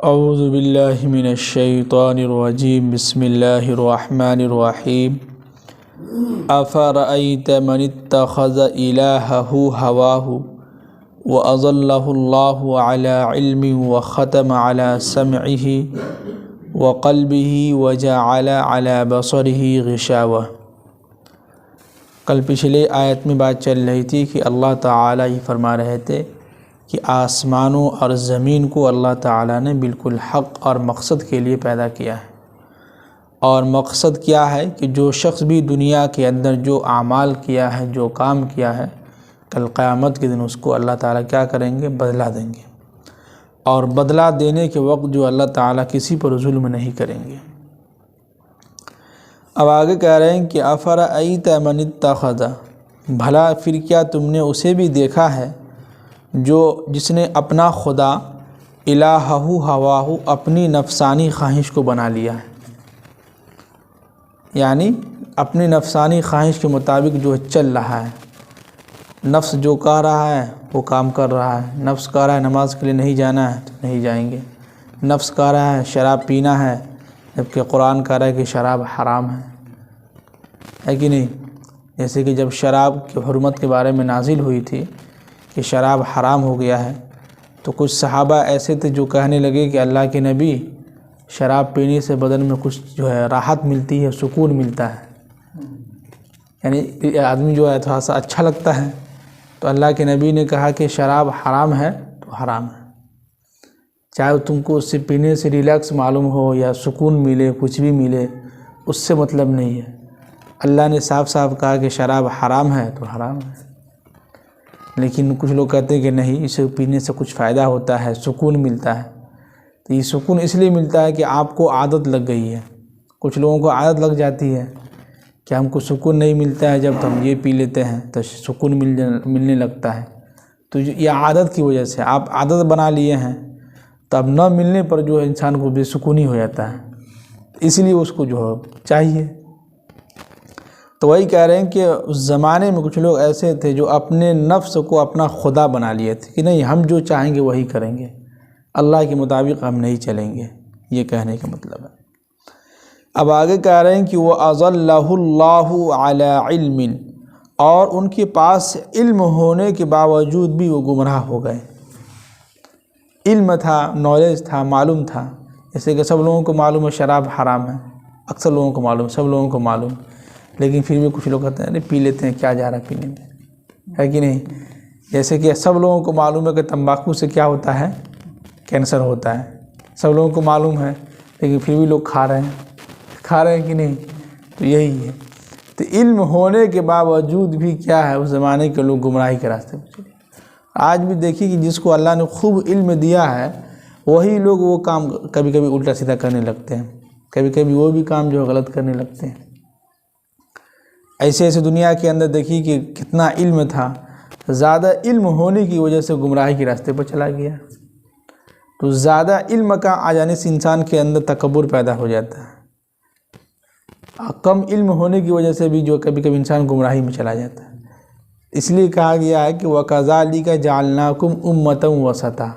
اعوذ باللہ من الشیطان الرجیم بسم اللہ الرحمن الرحیم افرأیت من اتخذ الہہ ہواہ واضلہ اللہ علی علم وختم علی سمعہ وقلبہ وجعل علی بصرہ غشاوہ۔ کل پچھلے آیت میں بات چل رہی تھی کہ اللہ تعالیٰ یہ فرما رہے تھے کہ آسمانوں اور زمین کو اللہ تعالیٰ نے بالکل حق اور مقصد کے لیے پیدا کیا ہے، اور مقصد کیا ہے کہ جو شخص بھی دنیا کے اندر جو اعمال کیا ہے، جو کام کیا ہے، کل قیامت کے دن اس کو اللہ تعالیٰ کیا کریں گے؟ بدلہ دیں گے، اور بدلہ دینے کے وقت جو اللہ تعالیٰ کسی پر ظلم نہیں کریں گے۔ اب آگے کہہ رہے ہیں کہ افرأیت من اتخذ، بھلا پھر کیا تم نے اسے بھی دیکھا ہے جس نے اپنا خدا الہہ ہواہ، اپنی نفسانی خواہش کو بنا لیا ہے، یعنی اپنی نفسانی خواہش کے مطابق جو چل رہا ہے، نفس جو کہہ رہا ہے وہ کام کر رہا ہے، نفس کہہ رہا ہے نماز کے لیے نہیں جانا ہے تو نہیں جائیں گے، نفس کہہ رہا ہے شراب پینا ہے جبکہ قرآن کہہ رہا ہے کہ شراب حرام ہے کہ نہیں؟ جیسے کہ جب شراب کی حرمت کے بارے میں نازل ہوئی تھی کہ شراب حرام ہو گیا ہے، تو کچھ صحابہ ایسے تھے جو کہنے لگے کہ اللہ کے نبی، شراب پینے سے بدن میں کچھ جو ہے راحت ملتی ہے، سکون ملتا ہے، یعنی آدمی جو ہے تھوڑا سا اچھا لگتا ہے۔ تو اللہ کے نبی نے کہا کہ شراب حرام ہے تو حرام ہے، چاہے تم کو اس سے پینے سے ریلیکس معلوم ہو یا سکون ملے، کچھ بھی ملے، اس سے مطلب نہیں ہے۔ اللہ نے صاف صاف کہا کہ شراب حرام ہے تو حرام ہے، لیکن کچھ لوگ کہتے ہیں کہ نہیں، اسے پینے سے کچھ فائدہ ہوتا ہے، سکون ملتا ہے۔ تو یہ سکون اس لیے ملتا ہے کہ آپ کو عادت لگ گئی ہے، کچھ لوگوں کو عادت لگ جاتی ہے کہ ہم کو سکون نہیں ملتا ہے، جب ہم یہ پی لیتے ہیں تو سکون ملنے لگتا ہے۔ تو یہ عادت کی وجہ سے آپ عادت بنا لیے ہیں، تو اب نہ ملنے پر جو ہے انسان کو بے سکونی ہو جاتا ہے، اس لیے اس کو جو ہے چاہیے۔ تو وہی کہہ رہے ہیں کہ اس زمانے میں کچھ لوگ ایسے تھے جو اپنے نفس کو اپنا خدا بنا لیے تھے کہ نہیں، ہم جو چاہیں گے وہی کریں گے، اللہ کے مطابق ہم نہیں چلیں گے، یہ کہنے کا مطلب ہے۔ اب آگے کہہ رہے ہیں کہ وَأَضَلَّهُ اللَّهُ عَلَىٰ عِلْمٍ، اور ان کے پاس علم ہونے کے باوجود بھی وہ گمراہ ہو گئے۔ علم تھا، نالج تھا، معلوم تھا، جیسے کہ سب لوگوں کو معلوم ہے شراب حرام ہے، اکثر لوگوں کو معلوم، سب لوگوں کو معلوم، لیکن پھر بھی کچھ لوگ کہتے ہیں ارے پی لیتے ہیں، کیا جا رہا ہے پینے میں، ہے کہ نہیں؟ جیسے کہ سب لوگوں کو معلوم ہے کہ تمباکو سے کیا ہوتا ہے؟ کینسر ہوتا ہے، سب لوگوں کو معلوم ہے، لیکن پھر بھی لوگ کھا رہے ہیں کہ نہیں؟ تو یہی ہے۔ تو علم ہونے کے باوجود بھی کیا ہے، اس زمانے کے لوگ گمراہی کے راستے پہ چلے۔ آج بھی دیکھیے کہ جس کو اللہ نے خوب علم دیا ہے، وہی لوگ وہ کام کبھی کبھی الٹا سیدھا کرنے لگتے ہیں، کبھی کبھی وہ بھی کام جو ہے غلط کرنے لگتے ہیں۔ ایسے ایسے دنیا کے اندر دیکھیے کہ کتنا علم تھا، زیادہ علم ہونے کی وجہ سے گمراہی کے راستے پر چلا گیا۔ تو زیادہ علم کا آ جانے سے انسان کے اندر تکبر پیدا ہو جاتا ہے، کم علم ہونے کی وجہ سے بھی جو کبھی کبھی انسان گمراہی میں چلا جاتا ہے۔ اس لیے کہا گیا ہے کہ وَكَذَلِكَ جَعَلْنَاكُمْ أُمَّةً وَسَطًا،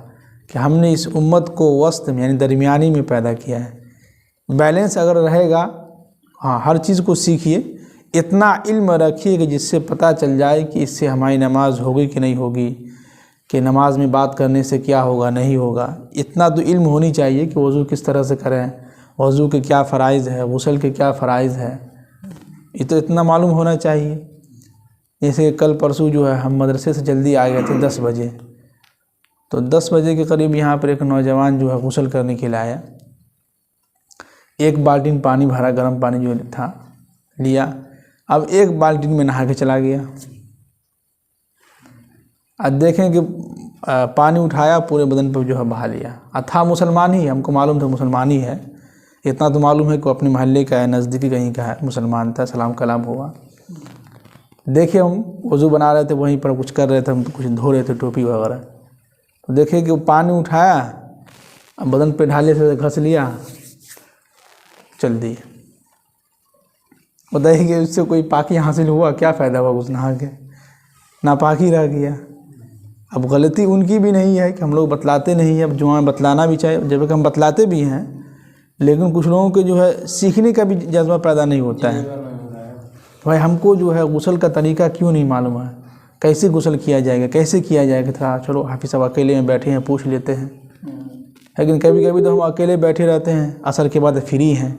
کہ ہم نے اس امت کو وسط میں یعنی درمیانی میں پیدا کیا ہے۔ بیلنس اگر رہے گا، ہاں ہر چیز کو سیکھیے، اتنا علم رکھیے کہ جس سے پتہ چل جائے کہ اس سے ہماری نماز ہوگی کہ نہیں ہوگی، کہ نماز میں بات کرنے سے کیا ہوگا نہیں ہوگا، اتنا تو علم ہونی چاہیے کہ وضو کس طرح سے کریں، وضو کے کیا فرائض ہے، غسل کے کیا فرائض ہے، یہ تو اتنا معلوم ہونا چاہیے۔ جیسے کل پرسوں جو ہے ہم مدرسے سے جلدی آ گئے تھے 10 بجے، تو 10 بجے کے قریب یہاں پر ایک نوجوان جو ہے غسل کرنے کے لیے آیا، ایک بالٹین پانی بھرا، گرم پانی جو تھا لیا، اب ایک بالٹین میں نہا کے چلا گیا۔ اب دیکھیں کہ پانی اٹھایا، پورے بدن پر جو ہے بہا لیا، تھا مسلمان ہی، ہم کو معلوم تھا مسلمان ہی ہے، اتنا تو معلوم ہے کہ وہ اپنے محلے کا ہے، نزدیکی کہیں کا ہے، مسلمان تھا، سلام کلام ہوا۔ دیکھے ہم وضو بنا رہے تھے، وہیں پر کچھ کر رہے تھے، ہم کچھ دھو رہے تھے ٹوپی وغیرہ، تو دیکھے کہ وہ پانی اٹھایا، بدن پہ ڈھالے سے گھس لیا، چل دیے۔ بتائیے کہ اس سے کوئی پاکی حاصل ہوا؟ کیا فائدہ ہوا؟ اس نہا کے ناپاکی رہ گیا۔ اب غلطی ان کی بھی نہیں ہے کہ ہم لوگ بتلاتے نہیں ہیں، اب جمعہ میں بتلانا بھی چاہیے، جب کہ ہم بتلاتے بھی ہیں، لیکن کچھ لوگوں کے جو ہے سیکھنے کا بھی جذبہ پیدا نہیں ہوتا ہے۔ بھائی ہم کو جو ہے غسل کا طریقہ کیوں نہیں معلوم ہے، کیسے غسل کیا جائے گا، کیسے کیا جائے گا، تھا چلو حافظ صاحب اکیلے میں بیٹھے ہیں پوچھ لیتے ہیں، لیکن کبھی کبھی تو ہم اکیلے بیٹھے رہتے ہیں، عصر کے بعد فری ہیں،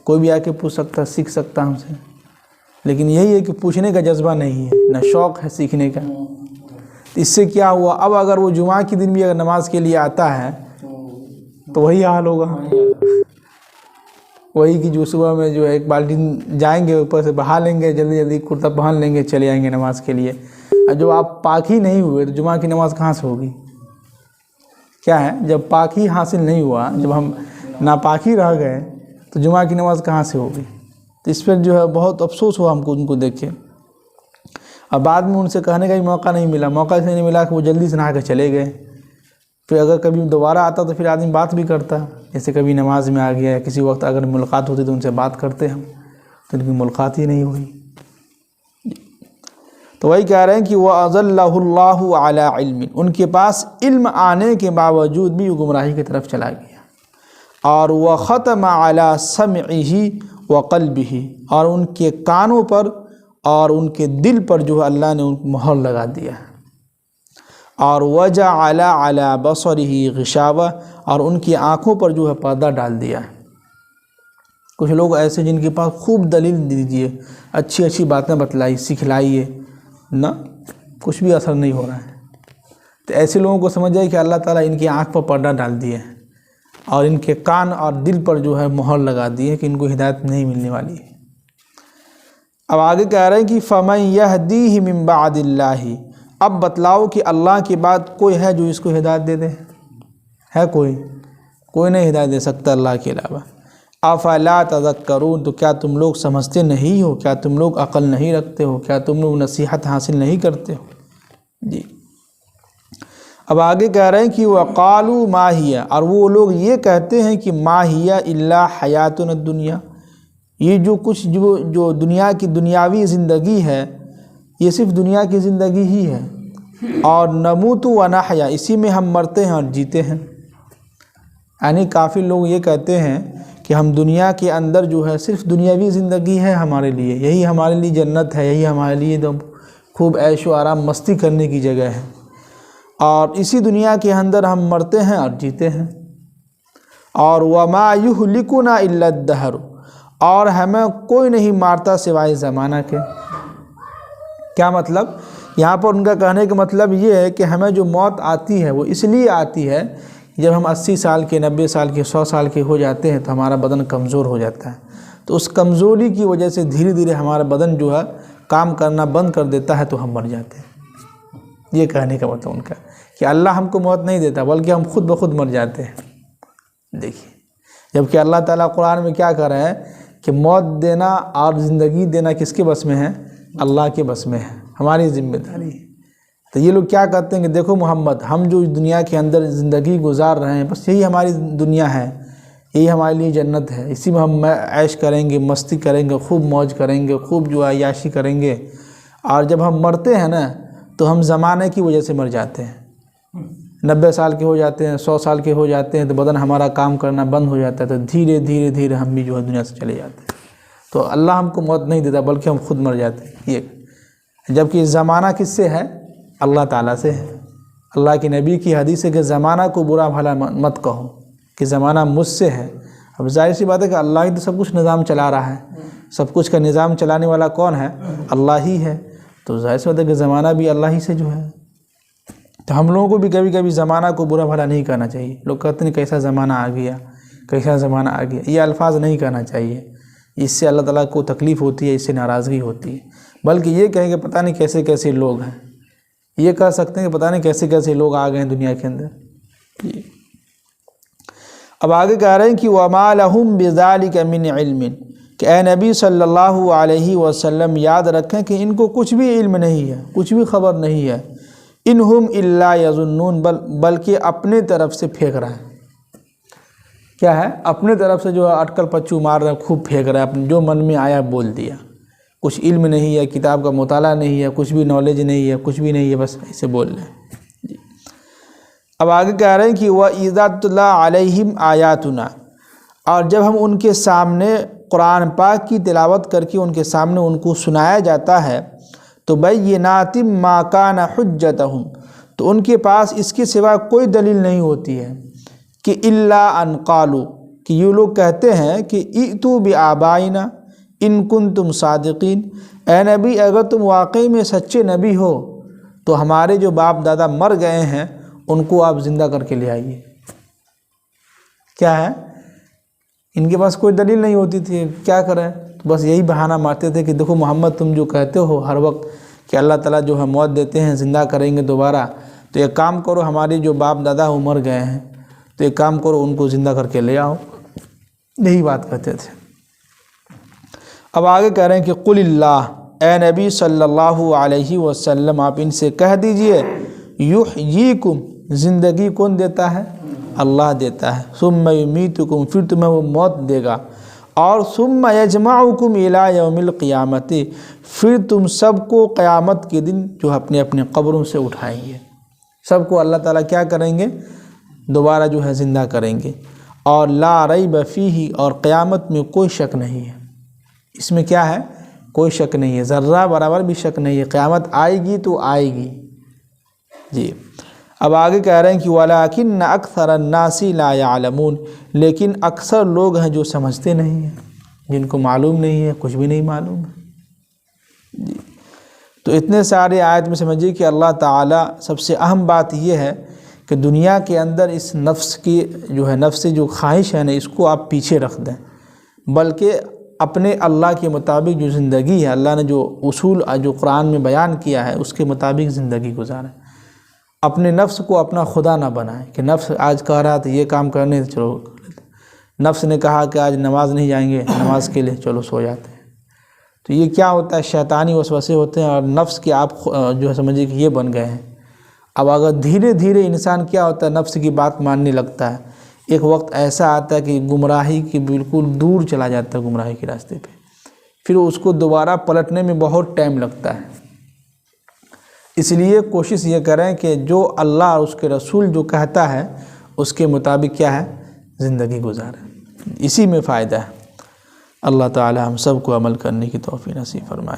کوئی بھی آ کے پوچھ سکتا ہے، سیکھ سکتا ہم سے، لیکن یہی ہے کہ پوچھنے کا جذبہ نہیں ہے، نہ شوق ہے سیکھنے کا۔ اس سے کیا ہوا، اب اگر وہ جمعہ کے دن بھی اگر نماز کے لیے آتا ہے تو وہی حال ہوگا، وہی کہ جو صبح میں جو ہے ایک بالٹی جائیں گے اوپر سے بہا لیں گے، جلدی جلدی کرتا پہن لیں گے، چلے آئیں گے نماز کے لیے۔ اور جو آپ پاک ہی نہیں ہوئے تو جمعہ کی نماز کہاں سے ہوگی؟ کیا ہے، جب پاک ہی حاصل نہیں ہوا، جب ہم ناپاکی رہ گئے تو جمعہ کی نماز کہاں سے ہوگی؟ تو اس پر جو ہے بہت افسوس ہوا ہم کو ان کو دیکھ کے، اور بعد میں ان سے کہنے کا بھی موقع نہیں ملا، موقع اس لیے نہیں ملا کہ وہ جلدی سے نہا کے چلے گئے۔ پھر اگر کبھی دوبارہ آتا تو پھر آدمی بات بھی کرتا، جیسے کبھی نماز میں آ گیا یا کسی وقت اگر ملاقات ہوتی تو ان سے بات کرتے ہم، تو ان کی ملاقات ہی نہیں ہوئی۔ تو وہی کہہ رہے ہیں کہ وَأَضَلَّهُ اللَّهُ عَلَىٰ عِلْمٍ، ان کے پاس علم آنے کے باوجود بھی وہ گمراہی کی طرف چلا گیا۔ اور وَخَتَمَ عَلَىٰ سَمْعِهِ وَقَلْبِهِ، اور ان کے کانوں پر اور ان کے دل پر جو ہے اللہ نے ان کو مہر لگا دیا ہے۔ اور وَجَعَلَ عَلَىٰ بَصَرِهِ غِشَاوَةً، اور ان کی آنکھوں پر جو ہے پردہ ڈال دیا ہے۔ کچھ لوگ ایسے جن کے پاس خوب دلیل دیجیے، اچھی اچھی باتیں بتلائی سکھلائیے، نہ کچھ بھی اثر نہیں ہو رہا ہے۔ تو ایسے لوگوں کو سمجھ جائے کہ اللہ تعالیٰ ان کی آنکھ پر پردہ ڈال دیے ہیں اور ان کے کان اور دل پر جو ہے مہر لگا دی ہے کہ ان کو ہدایت نہیں ملنے والی ہے۔ اب آگے کہہ رہے ہیں کہ فَمَن يَهْدِيهِ مِن بَعْدِ اللَّهِ، اب بتلاؤ کہ اللہ کے بعد کوئی ہے جو اس کو ہدایت دے دے؟ ہے کوئی نہیں ہدایت دے سکتا اللہ کے علاوہ۔ افلا تذکرون، تو کیا تم لوگ سمجھتے نہیں ہو، کیا تم لوگ عقل نہیں رکھتے ہو، کیا تم لوگ نصیحت حاصل نہیں کرتے ہو؟ جی اب آگے کہہ رہے ہیں کہ وَقَالُوا مَا هِيَ، اور وہ لوگ یہ کہتے ہیں کہ مَا هِيَ إِلَّا حَيَاتُنَا الدُّنْيَا، یہ جو کچھ جو دنیا کی دنیاوی زندگی ہے یہ صرف دنیا کی زندگی ہی ہے، اور نموت و نحیا، اسی میں ہم مرتے ہیں اور جیتے ہیں۔ یعنی کافی لوگ یہ کہتے ہیں کہ ہم دنیا کے اندر جو ہے صرف دنیاوی زندگی ہے ہمارے لیے، یہی ہمارے لیے جنت ہے، یہی ہمارے لیے خوب عیش و آرام مستی کرنے کی جگہ ہے، اور اسی دنیا کے اندر ہم مرتے ہیں اور جیتے ہیں۔ اور وَمَا يُهْلِكُنَا إِلَّا الدَّهْرُ، اور ہمیں کوئی نہیں مارتا سوائے زمانہ کے۔ کیا مطلب؟ یہاں پر ان کا کہنے کا مطلب یہ ہے کہ ہمیں جو موت آتی ہے وہ اس لیے آتی ہے جب ہم 80 سال کے، 90 سال کے، 100 سال کے ہو جاتے ہیں تو ہمارا بدن کمزور ہو جاتا ہے، تو اس کمزوری کی وجہ سے دھیرے دھیرے ہمارا بدن جو ہے کام کرنا بند کر دیتا ہے تو ہم مر جاتے ہیں۔ یہ کہنے کا مطلب ان کا کہ اللہ ہم کو موت نہیں دیتا بلکہ ہم خود بخود مر جاتے ہیں۔ دیکھیے، جبکہ اللہ تعالیٰ قرآن میں کیا کہہ رہا ہے کہ موت دینا اور زندگی دینا کس کے بس میں ہے؟ اللہ کے بس میں ہے، ہماری ذمہ داری ہے۔ تو یہ لوگ کیا کہتے ہیں کہ دیکھو محمد، ہم جو دنیا کے اندر زندگی گزار رہے ہیں بس یہی ہماری دنیا ہے، یہی ہمارے لیے جنت ہے، اسی میں ہم عیش کریں گے، مستی کریں گے، خوب موج کریں گے، خوب جو عیاشی کریں گے، اور جب ہم مرتے ہیں نا تو ہم زمانے کی وجہ سے مر جاتے ہیں۔ 90 سال کے ہو جاتے ہیں، 100 سال کے ہو جاتے ہیں تو بدن ہمارا کام کرنا بند ہو جاتا ہے، تو دھیرے دھیرے دھیرے ہم بھی جو ہے دنیا سے چلے جاتے ہیں۔ تو اللہ ہم کو موت نہیں دیتا بلکہ ہم خود مر جاتے ہیں۔ یہ جبکہ زمانہ کس سے ہے؟ اللہ تعالیٰ سے ہے۔ اللہ کے نبی کی حدیث ہے کہ زمانہ کو برا بھلا مت کہو، کہ زمانہ مجھ سے ہے۔ اب ظاہر سی بات ہے کہ اللہ ہی تو سب کچھ نظام چلا رہا ہے، سب کچھ کا نظام چلانے والا کون ہے؟ اللہ ہی ہے۔ تو ظاہر سی بات ہے کہ زمانہ بھی اللہ ہی سے جو ہے۔ تو ہم لوگوں کو بھی کبھی کبھی زمانہ کو برا بھلا نہیں کہنا چاہیے۔ لوگ کہتے ہیں کیسا زمانہ آ گیا، کیسا زمانہ آ گیا، یہ الفاظ نہیں کہنا چاہیے، اس سے اللہ تعالیٰ کو تکلیف ہوتی ہے، اس سے ناراضگی ہوتی ہے، بلکہ یہ کہیں کہ پتہ نہیں کیسے کیسے لوگ ہیں، یہ کہہ سکتے ہیں کہ پتہ نہیں کیسے کیسے لوگ آ گئے ہیں دنیا کے اندر۔ اب آگے کہہ رہے ہیں کہ وَمَا لَهُم بِذَلِكَ مِنْ عِلْمٍ، کہ اے نبی صلی اللہ علیہ وسلم یاد رکھیں کہ ان کو کچھ بھی علم نہیں ہے، کچھ بھی خبر نہیں ہے۔ اِنْهُمْ إِلَّا يَظُنُّونَ، بلکہ اپنے طرف سے پھینک رہا ہے۔ کیا ہے؟ اپنے طرف سے جو ہے اٹکل پچو مار رہا ہے، خوب پھینک رہا ہے، اپنے جو من میں آیا بول دیا، کچھ علم نہیں ہے، کتاب کا مطالعہ نہیں ہے، کچھ بھی نالج نہیں ہے، کچھ بھی نہیں ہے، بس ایسے بول رہے ہیں۔ اب آگے کہہ رہے ہیں کہ وَإِذَا تُتْلَىٰ عَلَيْهِمْ آيَاتُنَا، اور جب ہم ان کے سامنے قرآن پاک کی تلاوت کر کے ان کے سامنے ان کو سنایا جاتا ہے تو بَيِّنَاتٍ مَا كَانَ حُجَّتُهُمْ، تو ان کے پاس اس کے سوا کوئی دلیل نہیں ہوتی ہے کہ إِلَّا أَن قَالُوا، کہ یہ لوگ کہتے ہیں کہ ائتوا بِآبَائِنَا ان کنتم صادقین، اے نبی اگر تم واقعی میں سچے نبی ہو تو ہمارے جو باپ دادا مر گئے ہیں ان کو آپ زندہ کر کے لے آئیے۔ کیا ہے، ان کے پاس کوئی دلیل نہیں ہوتی تھی، کیا کریں، تو بس یہی بہانہ مارتے تھے کہ دیکھو محمد تم جو کہتے ہو ہر وقت کہ اللہ تعالیٰ جو ہے موت دیتے ہیں زندہ کریں گے دوبارہ، تو ایک کام کرو، ہمارے جو باپ دادا وہ مر گئے ہیں تو ایک کام کرو ان کو زندہ کر کے لے آؤ، یہی بات کہتے تھے۔ اب آگے کہہ رہے ہیں کہ قل اللہ، اے نبی صلی اللہ علیہ وسلم آپ ان سے کہہ دیجئے یحییکم، زندگی کون دیتا ہے؟ اللہ دیتا ہے، ثم یمیتکم، پھر تمہیں وہ موت دے گا، اور ثم یجمعکم الی یوم القیامت، پھر تم سب کو قیامت کے دن جو اپنے اپنے قبروں سے اٹھائیں گے، سب کو اللہ تعالیٰ کیا کریں گے؟ دوبارہ جو ہے زندہ کریں گے، اور لا ریب فیہ، اور قیامت میں کوئی شک نہیں ہے، اس میں کیا ہے؟ کوئی شک نہیں ہے، ذرہ برابر بھی شک نہیں ہے، قیامت آئے گی تو آئے گی۔ جی اب آگے کہہ رہے ہیں کہ وَلَٰكِنَّ أَكْثَرَ النَّاسِ لَا يَعْلَمُونَ، لیکن اکثر لوگ ہیں جو سمجھتے نہیں ہیں، جن کو معلوم نہیں ہے، کچھ بھی نہیں معلوم ہے۔ جی تو اتنے سارے آیت میں سمجھیے کہ اللہ تعالیٰ سب سے اہم بات یہ ہے کہ دنیا کے اندر اس نفس کی جو ہے، نفس جو خواہش ہے نا، اس کو آپ پیچھے رکھ دیں، بلکہ اپنے اللہ کے مطابق جو زندگی ہے، اللہ نے جو اصول جو قرآن میں بیان کیا ہے اس کے مطابق زندگی گزاریں۔ اپنے نفس کو اپنا خدا نہ بنائیں کہ نفس آج کہہ رہا تھا یہ کام کرنے چلو کر لیتے، نفس نے کہا کہ آج نماز نہیں جائیں گے، نماز کے لیے چلو سو جاتے ہیں، تو یہ کیا ہوتا ہے؟ شیطانی وسوسے ہوتے ہیں، اور نفس کے آپ جو ہے سمجھیے کہ یہ بن گئے ہیں۔ اب اگر دھیرے دھیرے انسان کیا ہوتا ہے، نفس کی بات ماننے لگتا ہے، ایک وقت ایسا آتا ہے کہ گمراہی کی بالکل دور چلا جاتا ہے، گمراہی کے راستے پہ، پھر اس کو دوبارہ پلٹنے میں بہت ٹائم لگتا ہے۔ اس لیے کوشش یہ کریں کہ جو اللہ اور اس کے رسول جو کہتا ہے اس کے مطابق کیا ہے؟ زندگی گزاریں، اسی میں فائدہ ہے۔ اللہ تعالی ہم سب کو عمل کرنے کی توفیق نصیب فرمائے۔